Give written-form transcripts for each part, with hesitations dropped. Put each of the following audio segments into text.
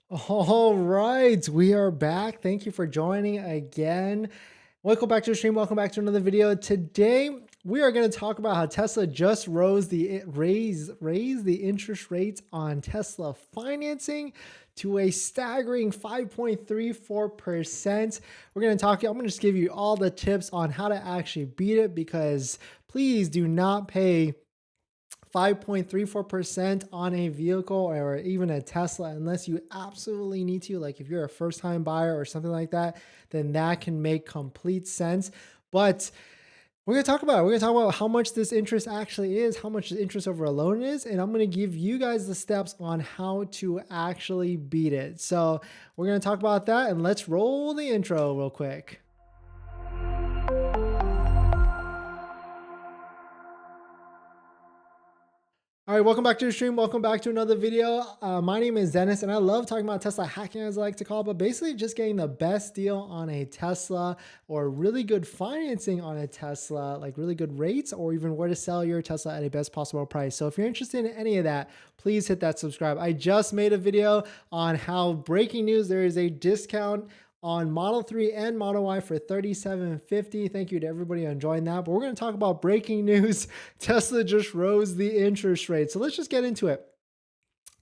All right, we are back. Thank you for joining again. Welcome back to the stream. Welcome back to another video. Today, we are going to talk about how Tesla just raised the interest rates on Tesla financing to a staggering 5.34%. We're going to talk. I'm going to just give you all the tips on how to actually beat it, because please do not pay 5.34% on a vehicle or even a Tesla unless you absolutely need to. Like if you're a first time buyer or something like that, then that can make complete sense. But we're going to talk about it. We're going to talk about how much this interest actually is, how much the interest over a loan is, and I'm going to give you guys the steps on how to actually beat it. So we're going to talk about that, and let's roll the intro real quick. All right, welcome back to the stream. Welcome back to another video. My name is Dennis, and I love talking about Tesla hacking, as I like to call it, but basically just getting the best deal on a Tesla or really good financing on a Tesla, like really good rates, or even where to sell your Tesla at a best possible price. So if you're interested in any of that, please hit that subscribe. I just made a video on how, breaking news, there is a discount on Model 3 and Model Y for $37.50. Thank you to everybody who joined that. But we're going to talk about breaking news. Tesla just rose the interest rate. So let's just get into it.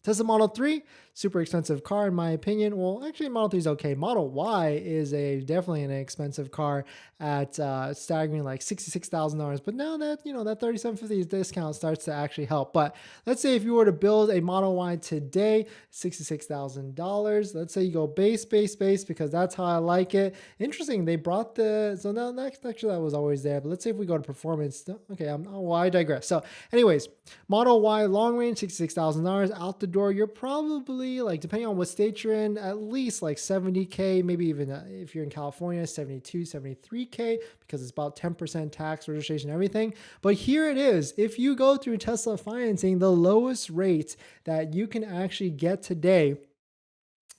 Tesla Model 3, super expensive car in my opinion. Well, actually Model 3 is okay. Model Y is definitely an expensive car at staggering like $66,000. But now that, that $37.50 discount starts to actually help. But let's say if you were to build a Model Y today, $66,000. Let's say you go base, because that's how I like it. Interesting, they brought so now actually that was always there. But let's say if we go to performance, okay, I digress. So anyways, Model Y long range, $66,000 out the door. You're probably, like, depending on what state you're in, at least like 70K, maybe even if you're in California, 72, 73K, because it's about 10% tax, registration, everything. But here it is. If you go through Tesla financing, the lowest rate that you can actually get today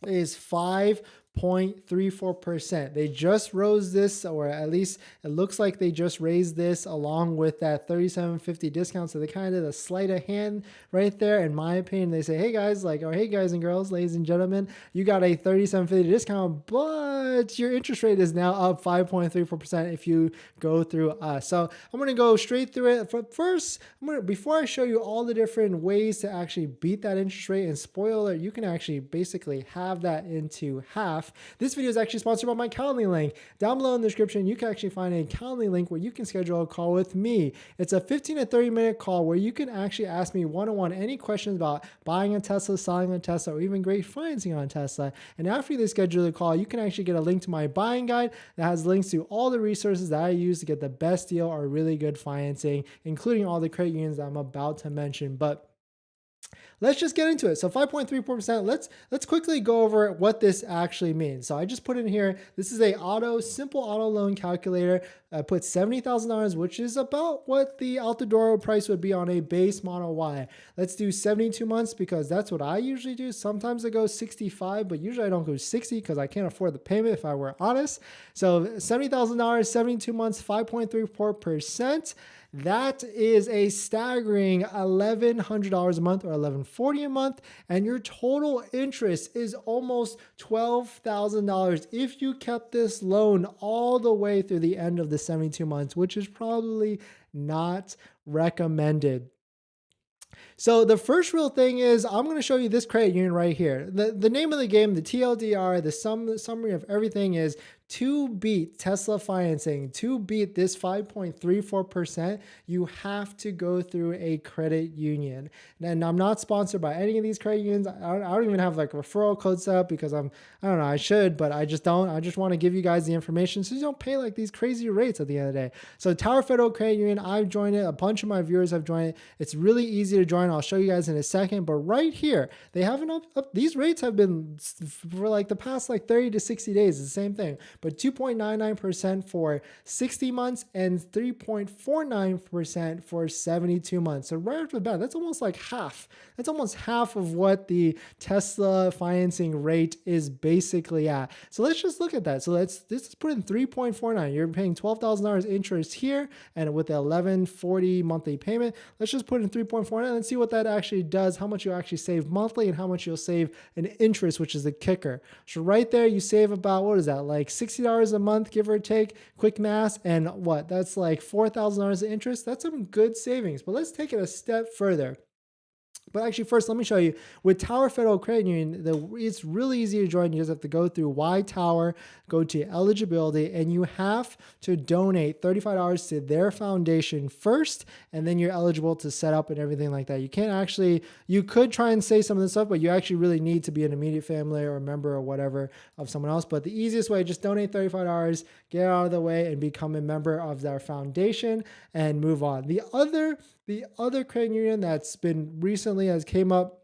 is 5.34%. They just rose this, or at least it looks like they just raised this along with that $37.50 discount. So they kind of did a sleight of hand right there. In my opinion, they say, hey guys, or hey guys and girls, ladies and gentlemen, you got a $37.50 discount, but your interest rate is now up 5.34% if you go through us. So I'm going to go straight through it. But first, before I show you all the different ways to actually beat that interest rate, and spoiler, you can actually basically have that into half. This video is actually sponsored by my Calendly link. Down below in the description, you can actually find a Calendly link where you can schedule a call with me. It's a 15 to 30 minute call where you can actually ask me one-on-one any questions about buying a Tesla, selling a Tesla, or even great financing on a Tesla. And after you schedule the call, you can actually get a link to my buying guide that has links to all the resources that I use to get the best deal or really good financing, including all the credit unions that I'm about to mention. But let's just get into it. So 5.34%, let's quickly go over what this actually means. So I just put in here, this is a simple auto loan calculator. I put $70,000, which is about what the out the door price would be on a base Model Y. Let's do 72 months because that's what I usually do. Sometimes I go 65, but usually I don't go 60 because I can't afford the payment if I were honest. So $70,000, 72 months, 5.34%. That is a staggering $1,100 a month or $1,140 a month, and your total interest is almost $12,000 if you kept this loan all the way through the end of the 72 months, which is probably not recommended. So the first real thing is I'm going to show you this credit union right here. The name of the game, the TLDR, the summary of everything is to beat Tesla financing, to beat this 5.34%, you have to go through a credit union. And I'm not sponsored by any of these credit unions. I don't even have like a referral code set up because I don't know, I should, but I just don't. I just want to give you guys the information so you don't pay like these crazy rates at the end of the day. So Tower Federal Credit Union, I've joined it. A bunch of my viewers have joined it. It's really easy to join. I'll show you guys in a second, but right here, they haven't these rates have been for like the past like 30 to 60 days, it's the same thing. but 2.99% for 60 months and 3.49% for 72 months. So right off the bat, that's almost like half. That's almost half of what the Tesla financing rate is basically at. So let's just look at that. So let's put in 3.49. You're paying $12,000 interest here, and with the $1,140 monthly payment, let's just put in 3.49. Let's see what that actually does, how much you actually save monthly and how much you'll save in interest, which is the kicker. So right there, you save about, what is that, like $60 a month, give or take, quick math, and what? That's like $4,000 in interest. That's some good savings, but let's take it a step further. But actually, first, let me show you. With Tower Federal Credit Union, it's really easy to join. You just have to go through Y Tower, go to eligibility, and you have to donate $35 to their foundation first, and then you're eligible to set up and everything like that. You can't actually, you could try and say some of this stuff, but you actually really need to be an immediate family or a member or whatever of someone else. But the easiest way, just donate $35, get out of the way, and become a member of their foundation and move on. The other credit union that's been recently has came up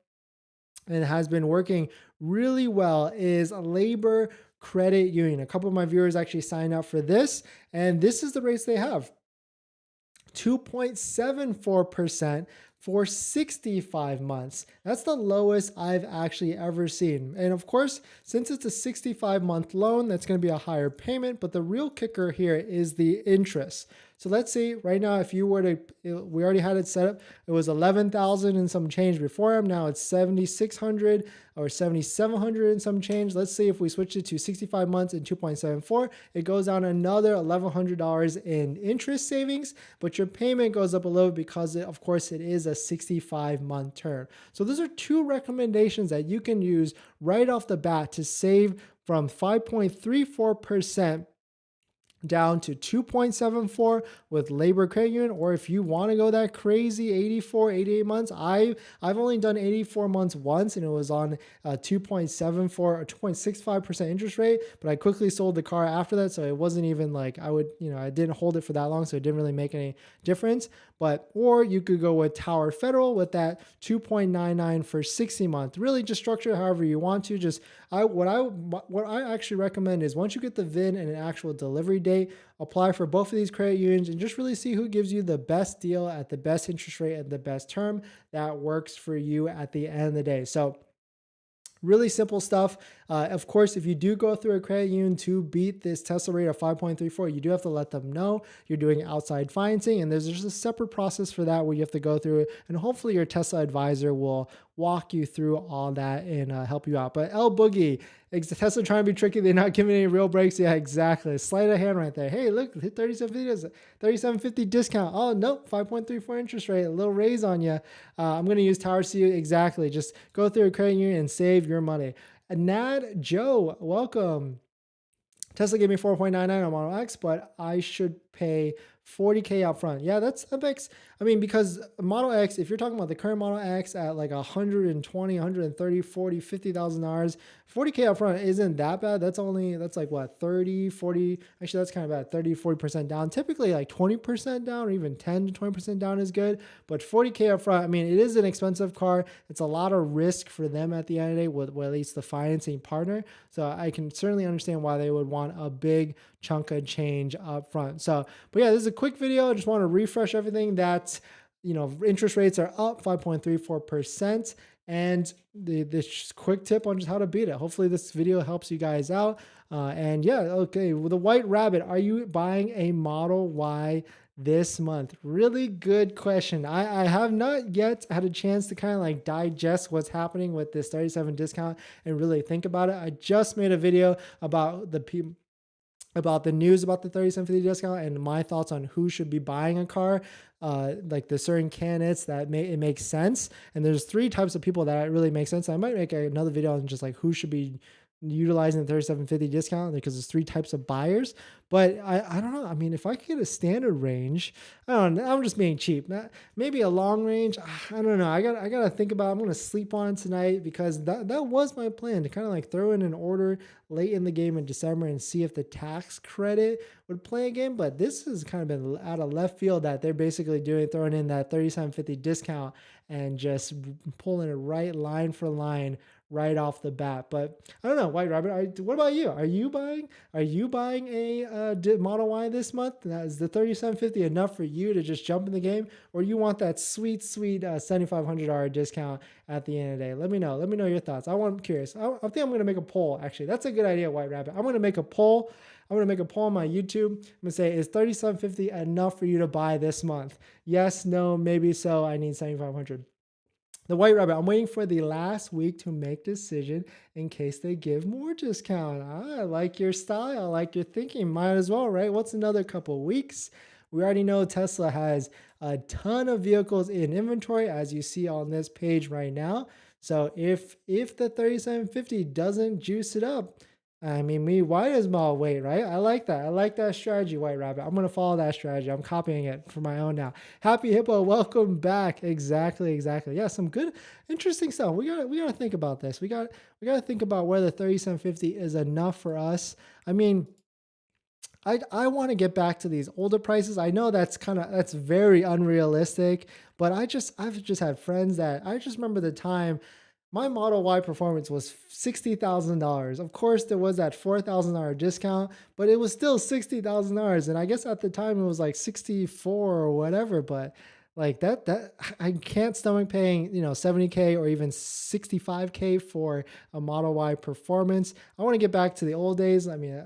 and has been working really well is Labor Credit Union. A couple of my viewers actually signed up for this, and this is the rates they have. 2.74% for 65 months. That's the lowest I've actually ever seen. And of course, since it's a 65-month loan, that's going to be a higher payment, but the real kicker here is the interest. So let's say right now, if you were to, we already had it set up, it was 11,000 and some change before him. Now it's 7,600 or 7,700 and some change. Let's say if we switch it to 65 months and 2.74, it goes down another $1,100 in interest savings, but your payment goes up a little because of course it is a 65-month term. So those are two recommendations that you can use right off the bat to save from 5.34% down to 2.74 with Labor Credit Union. Or if you want to go that crazy 84, 88 months, I've only done 84 months once, and it was on 2.74 or 2.65% interest rate, but I quickly sold the car after that, so it wasn't even like I didn't hold it for that long, so it didn't really make any difference. Or you could go with Tower Federal with that 2.99 for 60 months. Really just structure it however you want to. What I actually recommend is once you get the VIN and an actual delivery date, apply for both of these credit unions and just really see who gives you the best deal at the best interest rate and the best term that works for you at the end of the day. So really simple stuff. Of course, if you do go through a credit union to beat this Tesla rate of 5.34, you do have to let them know you're doing outside financing, and there's just a separate process for that where you have to go through it, and hopefully your Tesla advisor will walk you through all that and help you out. But L Boogie, Tesla trying to be tricky. They're not giving any real breaks. Yeah, exactly. Sleight of hand right there. Hey, look, hit 37.50 discount. Oh, nope, 5.34 interest rate, a little raise on you. I'm going to use Tower CU. Exactly. Just go through a credit union and save your money. Nad Joe, welcome. Tesla gave me 4.99 on Model X, but I should pay $40K up front. Yeah, that's FX. I mean, because Model X, if you're talking about the current Model X at like 120, 130, 40, $50,000, $40K up front isn't that bad. That's like what, 30, 40, actually that's kind of bad, 30, 40% down. Typically like 20% down or even 10 to 20% down is good, but 40K up front, I mean, it is an expensive car. It's a lot of risk for them at the end of the day with at least the financing partner. So I can certainly understand why they would want a big chunk of change up front. So, but yeah, this is a quick video. I just want to refresh everything that, interest rates are up 5.34%. And this quick tip on just how to beat it. Hopefully this video helps you guys out. And yeah, okay, with the White Rabbit, are you buying a Model Y this month? Really good question. I have not yet had a chance to kind of like digest what's happening with this 37 discount and really think about it. I just made a video about the news about the 3750 discount and my thoughts on who should be buying a car, like the certain candidates that it makes sense. And there's three types of people that it really makes sense. I might make another video on just like who should be utilizing the 3750 discount because there's three types of buyers. But I don't know. I mean, if I could get a standard range, I don't know, I'm just being cheap. Maybe a long range. I don't know. I gotta think about it. I'm gonna sleep on it tonight because that was my plan to kind of like throw in an order late in the game in December and see if the tax credit would play a game. But this has kind of been out of left field that they're basically throwing in that 3750 discount and just pulling it right line for line right off the bat. But I don't know, White Rabbit. What about you? Are you buying? Are you buying a Model Y this month? Is the 3750 enough for you to just jump in the game, or you want that sweet $7,500 discount at the end of the day? Let me know. Let me know your thoughts. I'm curious. I think I'm gonna make a poll. Actually, that's a good idea, White Rabbit. I'm gonna make a poll. I'm gonna make a poll on my YouTube. I'm gonna say, is 3750 enough for you to buy this month? Yes, no, maybe so. I need 7,500. The White Rabbit, I'm waiting for the last week to make decision in case they give more discount. I like your style. I like your thinking. Might as well, right? What's another couple weeks? We already know Tesla has a ton of vehicles in inventory, as you see on this page right now. So if the 3750 doesn't juice it up, I mean, we might as well wait, right? I like that. I like that strategy, White Rabbit. I'm going to follow that strategy. I'm copying it for my own now. Happy Hippo, welcome back. Exactly. Yeah, some good, interesting stuff. We got to think about this. We got to think about whether 3750 is enough for us. I mean, I want to get back to these older prices. I know that's very unrealistic, but I've just had friends that I just remember the time my Model Y Performance was $60,000. Of course, there was that $4,000 discount, but it was still $60,000. And I guess at the time it was like 64 or whatever. But like that I can't stomach paying, $70K or even $65K for a Model Y Performance. I want to get back to the old days. I mean,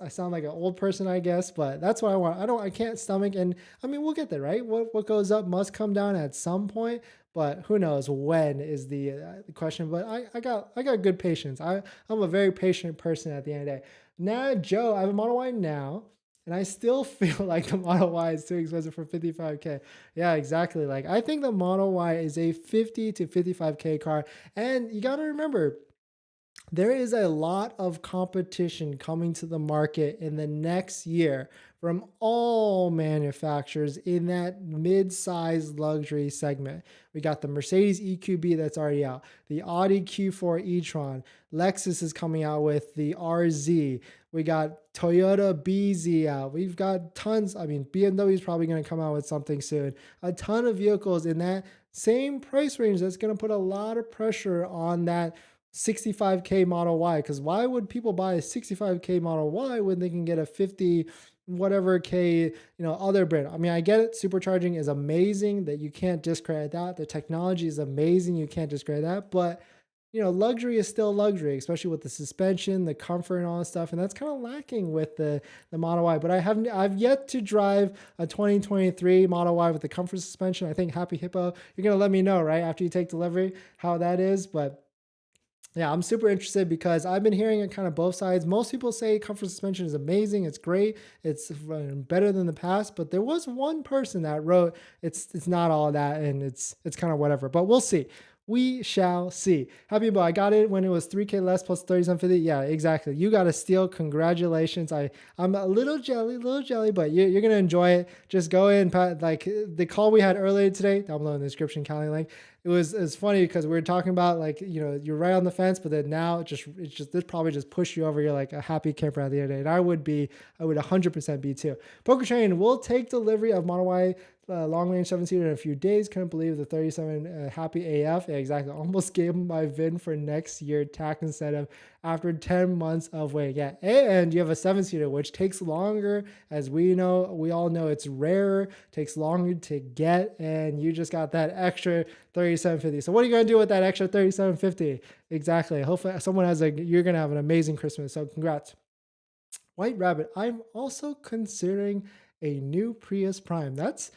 I sound like an old person, I guess, but that's what I want. I can't stomach, and I mean, we'll get there, right? What goes up must come down at some point, but who knows when is the question. But I got good patience. I'm a very patient person at the end of the day. Now, Joe, I have a Model Y now, and I still feel like the Model Y is too expensive for 55K. Yeah, exactly. Like, I think the Model Y is a 50 to 55K car, and you got to remember, there is a lot of competition coming to the market in the next year from all manufacturers in that mid-sized luxury segment. We got the Mercedes EQB that's already out, the Audi Q4 e-tron, Lexus is coming out with the RZ, we got Toyota BZ out, we've got tons, I mean, BMW is probably going to come out with something soon, a ton of vehicles in that same price range that's going to put a lot of pressure on that 65K Model Y, because why would people buy a 65K Model Y when they can get a 50 whatever K, other brand? I mean, I get it. Supercharging is amazing, that you can't discredit that. The technology is amazing. You can't discredit that. But, luxury is still luxury, especially with the suspension, the comfort and all that stuff. And that's kind of lacking with the Model Y. But I've yet to drive a 2023 Model Y with the comfort suspension. I think Happy Hippo, you're going to let me know, right, after you take delivery, how that is. But yeah, I'm super interested because I've been hearing it kind of both sides. Most people say comfort suspension is amazing. It's great. It's better than the past. But there was one person that wrote it's not all that, and it's kind of whatever. But we'll see. We shall see. Happy Boy, I got it when it was 3K less plus 3750. Yeah, exactly. You got a steal. Congratulations. I'm a little jelly, but you're gonna enjoy it. Just go in, like the call we had earlier today, down below in the description, Callie link. It's funny because we were talking about, like, you're right on the fence, but then now this probably just push you over. You're like a happy camper at the end of the day. And I would 100% be too. Poker Train will take delivery of Model Y long range 7-seater in a few days. Couldn't believe the 37 happy AF. Yeah, exactly. Almost gave him my VIN for next year tax incentive after 10 months of waiting. Yeah, and you have a 7-seater, which takes longer, as we all know. It's rarer, takes longer to get, and you just got that extra 3750. So what are you gonna do with that extra 3750? Exactly. Hopefully you're gonna have an amazing Christmas. So congrats. White Rabbit, I'm also considering a new Prius Prime. That's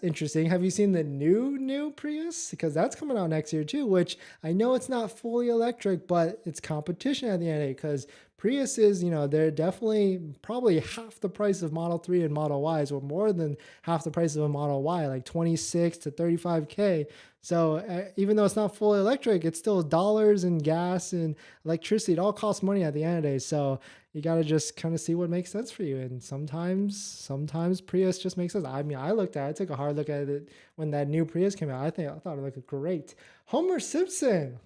interesting. Have you seen the new Prius? Because that's coming out next year too, which I know it's not fully electric, but it's competition at the end of it, because Priuses, they're definitely probably half the price of Model 3 and Model Ys, or more than half the price of a Model Y, like 26 to 35K. So even though it's not fully electric, it's still dollars and gas and electricity. It all costs money at the end of the day. So you got to just kind of see what makes sense for you. And sometimes Prius just makes sense. I mean, I took a hard look at it when that new Prius came out. I thought it looked great. Homer Simpson,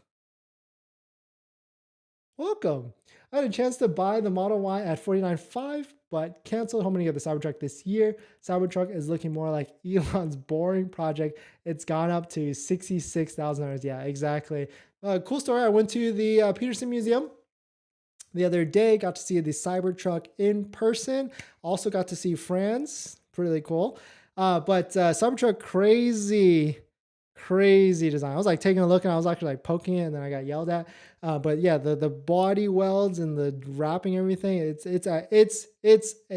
welcome. I had a chance to buy the Model Y at $49,500, but canceled, hoping to get the Cybertruck this year. Cybertruck is looking more like Elon's boring project. It's gone up to $66,000. Yeah, exactly. Cool story. I went to the Peterson Museum the other day, got to see the Cybertruck in person. Also got to see Franz. Pretty cool. But Cybertruck, crazy design. I was like taking a look and I was actually like poking it and then I got yelled at. But yeah, the body welds and the wrapping, everything, it's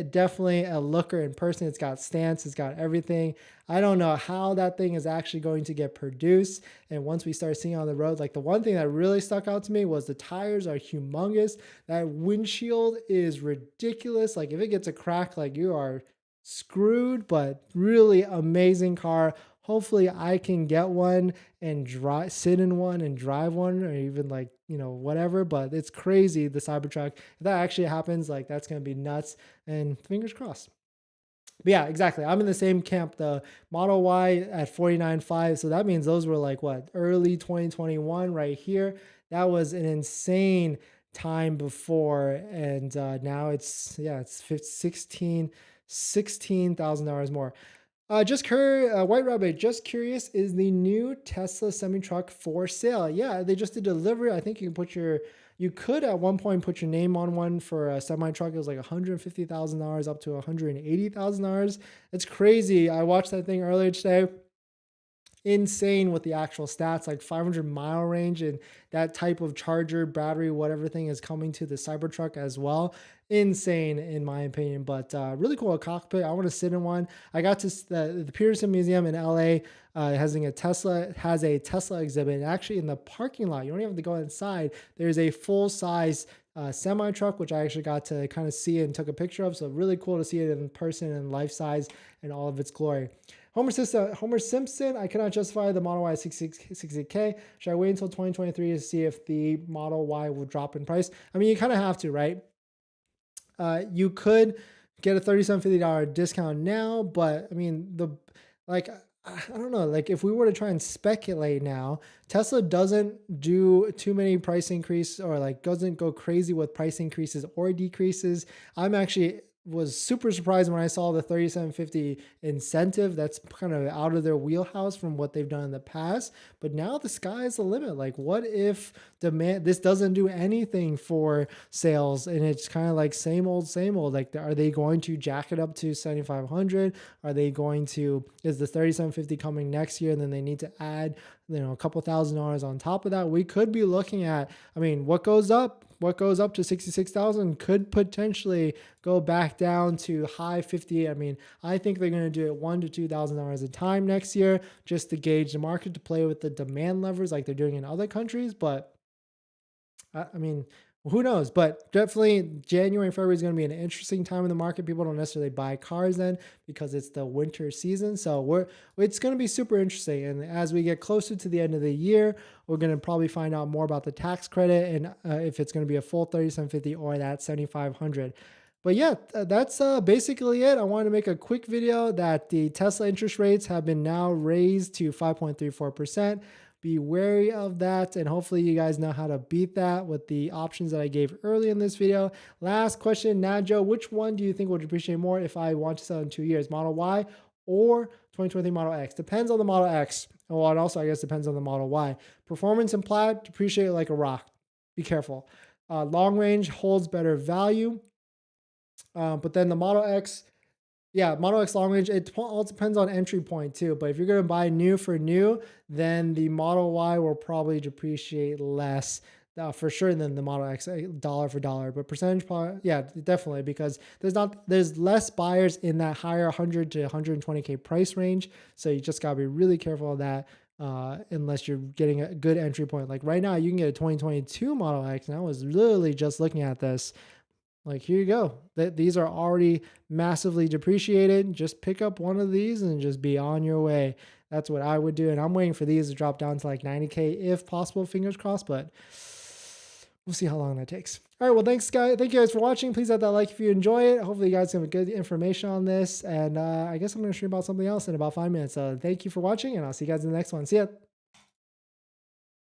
definitely a looker in person. It's got stance, it's got everything. I don't know how that thing is actually going to get produced. And once we start seeing it on the road, like the one thing that really stuck out to me was the tires are humongous. That windshield is ridiculous. Like if it gets a crack, like you are screwed. But really amazing car. Hopefully I can get one and sit in one and drive one, or even like, you know, whatever. But it's crazy, the Cybertruck. If that actually happens, like that's going to be nuts, and fingers crossed. But yeah, exactly. I'm in the same camp. The Model Y at 49.5. So that means those were like what, early 2021 right here. That was an insane time before. And now it's, yeah, it's $16,000 more. White Rabbit, just curious, is the new Tesla semi-truck for sale? Yeah, they just did delivery. I think you can you could at one point put your name on one for a semi-truck. It was like $150,000 up to $180,000. It's crazy. I watched that thing earlier today. Insane with the actual stats, like 500-mile range, and that type of charger, battery, whatever thing is coming to the Cybertruck as well. Insane in my opinion, but really cool cockpit. I want to sit in one. I got to the Peterson Museum in LA has a Tesla exhibit, and actually in the parking lot, you don't even have to go inside. There's a full size semi truck, which I actually got to kind of see and took a picture of. So really cool to see it in person and life size and all of its glory. Homer Simpson, I cannot justify the Model Y 60K. Should I wait until 2023 to see if the Model Y will drop in price? I mean, you kind of have to, right? You could get a $3,750 discount now, but I mean, I don't know, like if we were to try and speculate now, Tesla doesn't do too many price increases, or like doesn't go crazy with price increases or decreases. Was super surprised when I saw the $3,750 incentive. That's kind of out of their wheelhouse from what they've done in the past. But now the sky is the limit. Like, what if this doesn't do anything for sales, and it's kind of like same old, same old? Like, are they going to jack it up to 7,500? Are they going to, is the $3,750 coming next year, and then they need to add, you know, a couple $1,000 on top of that? We could be looking at, I mean, what goes up to 66,000 could potentially go back down to high 50. I mean, I think they're going to do it $1,000 to $2,000 a time next year, just to gauge the market, to play with the demand levers like they're doing in other countries. But I mean, who knows? But definitely January and February is going to be an interesting time in the market. People don't necessarily buy cars then because it's the winter season. So it's going to be super interesting. And as we get closer to the end of the year, we're going to probably find out more about the tax credit, and if it's going to be a full $3,750 or that $7,500. But yeah, that's basically it. I wanted to make a quick video that the Tesla interest rates have been now raised to 5.34%. Be wary of that, and hopefully you guys know how to beat that with the options that I gave early in this video. Last question, Najo, which one do you think will depreciate more if I want to sell in 2 years, Model Y or 2023 Model X? Depends on the Model X. Well, it also, I guess, depends on the Model Y. Performance and Plaid depreciate like a rock. Be careful. Long range holds better value. But then the Model X, yeah, Model X long range, it all depends on entry point too. But if you're going to buy new for new, then the Model Y will probably depreciate less for sure than the Model X, dollar for dollar. But percentage, yeah, definitely, because there's less buyers in that higher 100 to 120K price range. So you just got to be really careful of that. Unless you're getting a good entry point. Like right now, you can get a 2022 Model X. And I was literally just looking at this. Like, here you go. These are already massively depreciated. Just pick up one of these and just be on your way. That's what I would do. And I'm waiting for these to drop down to like 90K if possible, fingers crossed, but we'll see how long that takes. All right, well, thanks, guys. Thank you guys for watching. Please hit that like if you enjoy it. Hopefully you guys have good information on this. And I guess I'm going to stream about something else in about 5 minutes. So thank you for watching, and I'll see you guys in the next one. See ya.